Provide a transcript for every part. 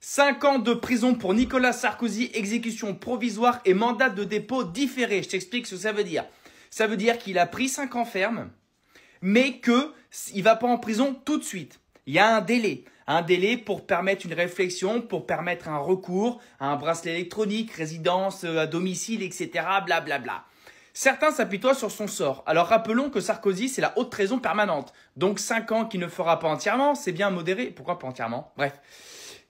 5 ans de prison pour Nicolas Sarkozy, exécution provisoire et mandat de dépôt différé. Je t'explique ce que ça veut dire. Ça veut dire qu'il a pris 5 ans ferme, mais qu'il ne va pas en prison tout de suite. Il y a un délai. Un délai pour permettre une réflexion, pour permettre un recours, un bracelet électronique, résidence à domicile, etc. Blablabla. Certains s'appuient sur son sort. Alors rappelons que Sarkozy, c'est la haute trahison permanente. Donc 5 ans qu'il ne fera pas entièrement, c'est bien modéré. Pourquoi pas entièrement? Bref.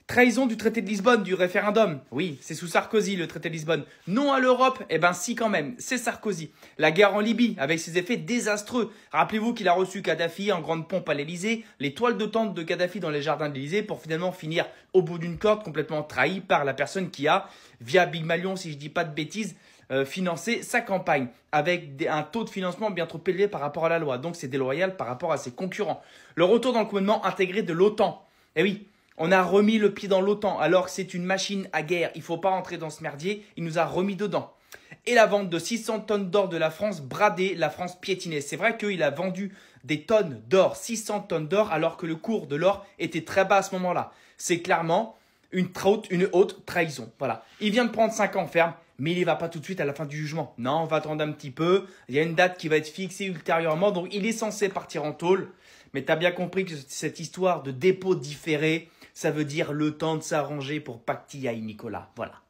Trahison du traité de Lisbonne, du référendum. Oui, c'est sous Sarkozy le traité de Lisbonne. Non à l'Europe, eh ben si quand même, c'est Sarkozy. La guerre en Libye, avec ses effets désastreux. Rappelez-vous qu'il a reçu Kadhafi en grande pompe à l'Elysée, les toiles de tente de Kadhafi dans les jardins de l'Elysée pour finalement finir au bout d'une corde complètement trahi par la personne qui a, via Big Malion, si je dis pas de bêtises, financé sa campagne avec un taux de financement bien trop élevé par rapport à la loi. Donc c'est déloyal par rapport à ses concurrents. Le retour dans le commandement intégré de l'OTAN. Eh oui. On a remis le pied dans l'OTAN alors que c'est une machine à guerre. Il ne faut pas entrer dans ce merdier. Il nous a remis dedans. Et la vente de 600 tonnes d'or de la France bradée, la France piétinée. C'est vrai qu'il a vendu des tonnes d'or, 600 tonnes d'or, alors que le cours de l'or était très bas à ce moment-là. C'est clairement une haute trahison. Voilà. Il vient de prendre 5 ans ferme, mais il n'y va pas tout de suite à la fin du jugement. Non, on va attendre un petit peu. Il y a une date qui va être fixée ultérieurement. Donc, il est censé partir en tôle. Mais tu as bien compris que cette histoire de dépôt différé, ça veut dire le temps de s'arranger pour pas que t'y ailles, Nicolas. Voilà.